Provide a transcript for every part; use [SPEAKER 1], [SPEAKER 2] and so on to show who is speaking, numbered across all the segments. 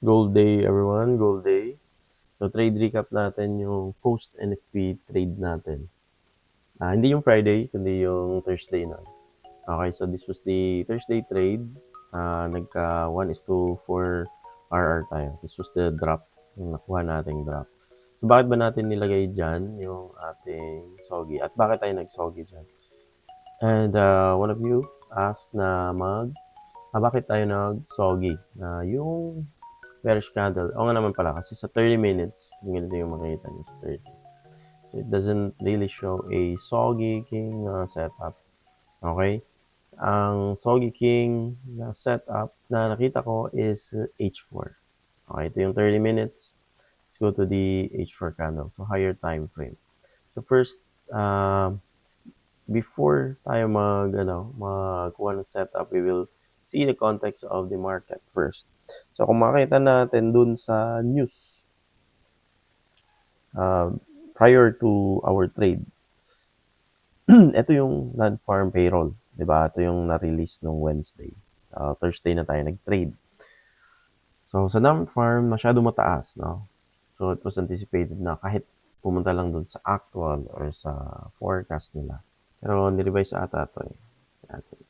[SPEAKER 1] Gold day everyone, gold day. So trade recap natin yung post NFP trade natin. Hindi yung Friday, kundi yung Thursday na. Okay, so this was the Thursday trade. Nagka 1:4 RR tayo. This was the drop, yung nakuha nating drop. So bakit ba natin nilagay dyan yung ating sogi? At bakit tayo nag-sogi dyan? And one of you asked na bakit tayo nag-sogi? Yung bearish candle. Oo nga naman pala, kasi sa 30 minutes, kung ganito yung makikita nyo sa 30. So, it doesn't really show a Soggy King setup. Okay? Ang Soggy King na setup na nakita ko is H4. Okay, ito yung 30 minutes. Let's go to the H4 candle. So, higher time frame. So, first, before tayo magkuha ng setup, we will see the context of the market first. So, kung makita natin dun sa news, prior to our trade, ito yung non-farm payroll, di ba? Ito yung na-release nung Wednesday. Thursday na tayo nag-trade. So, sa non-farm, masyado mataas, no? So, it was anticipated na kahit pumunta lang dun sa actual or sa forecast nila. Pero, nirevise ata ito eh.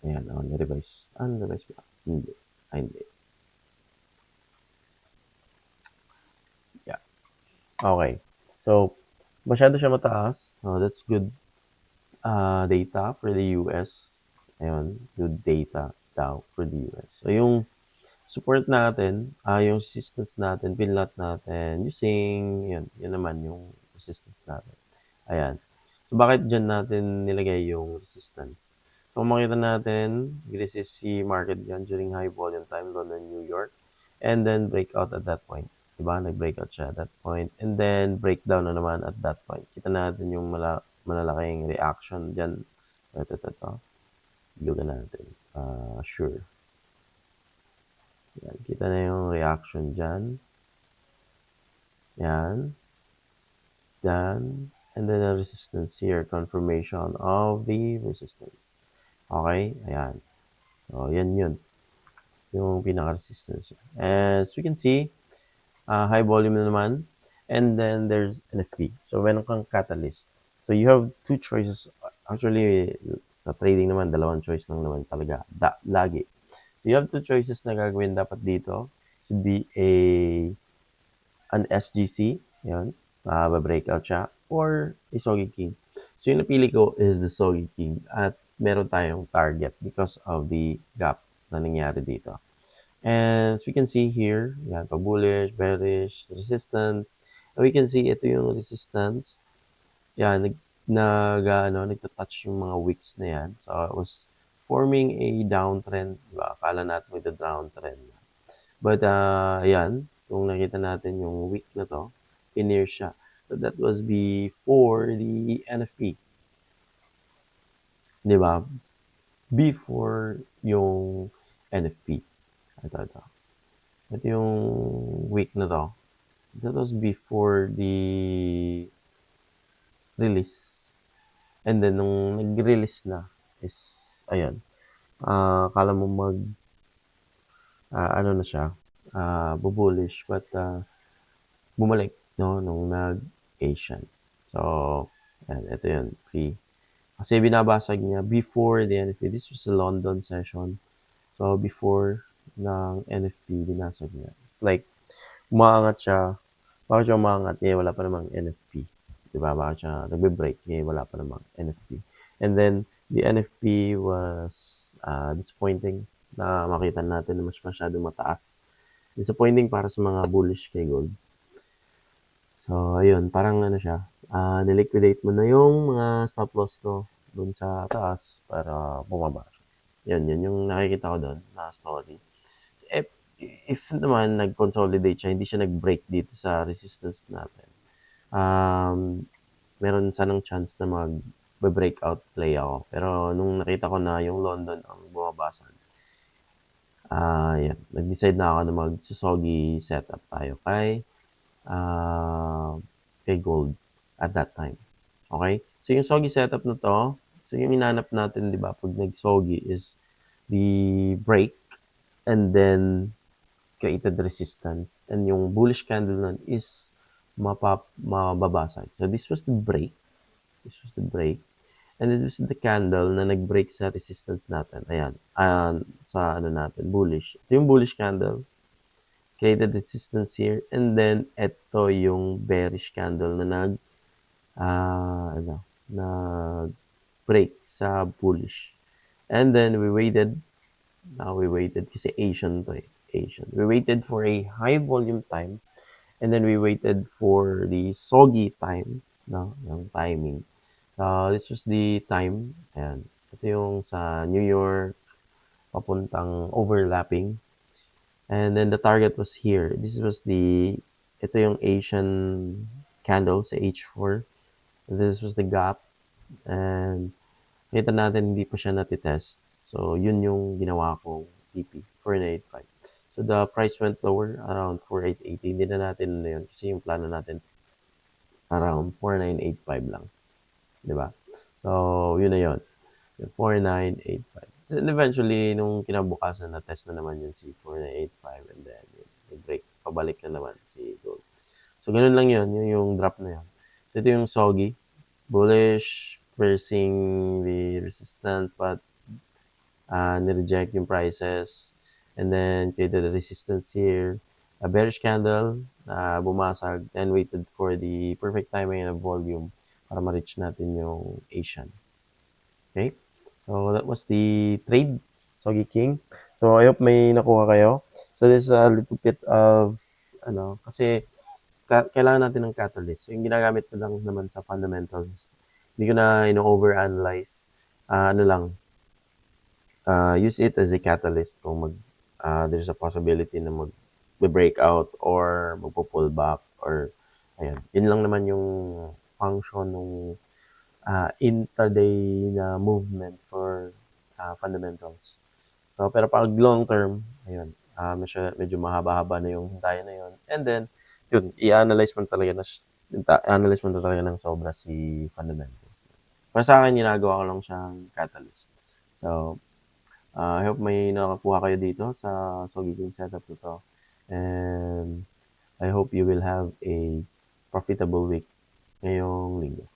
[SPEAKER 1] Ayan, nirevise. Nirevise ba? Hindi. Hindi. Yeah. Okay. So, masyado siya mataas. So, that's good data for the US. Ayun, good data daw for the US. So, yung support natin, yung resistance natin, pinlot natin using, yun naman yung resistance natin. Ayan. So, bakit dyan natin nilagay yung resistance? So, kung makita natin, resist si market yan during high volume time, London, New York, and then breakout at that point. Diba? Nag-breakout siya at that point, and then breakdown na naman at that point. Kita natin yung malalaking reaction dyan. Ito. Lugan natin. Sure. Yan. Kita na yung reaction dyan. Yan. Yan. And then the resistance here, confirmation of the resistance. Okay? Ayan. So, yan yun. Yung pinaka-resistance. And so, you can see, high volume na naman. And then, there's NFP. So, meron kang catalyst. So, you have two choices. Actually, sa trading naman, dalawang choice lang naman talaga. Lagi. So, you have two choices na gagawin dapat dito. Should be an SGC. Yan. Ba-breakout siya. Or a Soggy King. So, yung napili ko is the Soggy King. At meron tayong target because of the gap na nangyari dito. And so we can see here, yan, bullish, bearish, resistance. And we can see ito yung resistance. Yan, nagta-touch yung mga wicks na yan. So it was forming a downtrend. Diba? Akala natin with the downtrend. But ayan, kung nakita natin yung wick na to, in-near siya. So that was before the NFP. Diba? Before yung NFP. Ito. Ito yung week na to. That was before the release. And then, nung nag-release na, is, ayan, kala mo ano na siya, bullish, but bumalik, no, nung nag-Asian. So, ayan, ito yun, kasi binabasag niya before the NFP. This was a London session. So, before ng NFP, binasag niya. It's like, umaangat siya. Bakit siya umaangat? Wala pa namang NFP. Diba? Bakit siya nagbe-break? Wala pa namang NFP. And then, the NFP was disappointing na makita natin na mas masyado mataas. Disappointing para sa mga bullish kay gold. So, ayun. Parang ano siya. Niliquidate mo na yung mga stop loss no dun sa taas para bumaba. Yun yung nakikita ko doon na story. If naman nag-consolidate siya, hindi siya nag-break dito sa resistance natin, meron sanang chance na mag-breakout play ako. Pero nung nakita ko na yung London ang bumabasag, yan, nag-decide na ako na mag-soggy setup tayo kay gold at that time. Okay? So yung soggy setup na to, so yung hinanap natin, di ba, pag nag-soggy is the break and then created resistance and yung bullish candle nun is mababasag. So this was the break. This was the break. And this is the candle na nag-break sa resistance natin. Ayan. Sa ano natin, bullish. Ito yung bullish candle. Created resistance here. And then, ito yung bearish candle na nag-break sa bullish. And then, we waited. Now, we waited kasi Asian to eh. Asian. We waited for a high volume time. And then, we waited for the soggy time. No? Yung timing. This was the time. Ayan. Ito yung sa New York, papuntang overlapping. And then the target was here. Ito yung Asian candle sa H4. This was the gap. And kita natin hindi pa siya natitest. So, yun yung ginawa kong TP, 4985. So, the price went lower around 4880. Hindi na natin na yun kasi yung plano natin around 4985 lang. Diba? So, yun na yun. 4985. And eventually, nung kinabukasan, na-test na naman yun si 4985 and then nag-break, pabalik na naman si gold. So, ganun lang yun, yung drop na yun. So, ito yung soggy, bullish, piercing the resistance, but nireject yung prices, and then created a resistance here, a bearish candle, bumasag, and waited for the perfect timing and volume para ma-reach natin yung Asian. Okay? So, that was the trade, Soggy King. So, I hope may nakuha kayo. So, this is a little bit of, kasi kailangan natin ng catalyst. So, yung ginagamit ko lang naman sa fundamentals, hindi ko na overanalyze. Use it as a catalyst kung there's a possibility na mag-breakout or magpo-pull back or, ayan. Yun lang naman yung function ng intraday na movement for fundamentals. So, pero pag long term, ayun, medyo mahaba-haba na yung hintayan na yun. And then, yun, i-analyze mo na talaga ng sobra si fundamentals. Para sa akin, ginagawa ko lang siyang catalyst. So, I hope may nakakuha kayo dito sa Soggy setup na to. And I hope you will have a profitable week ngayong linggo.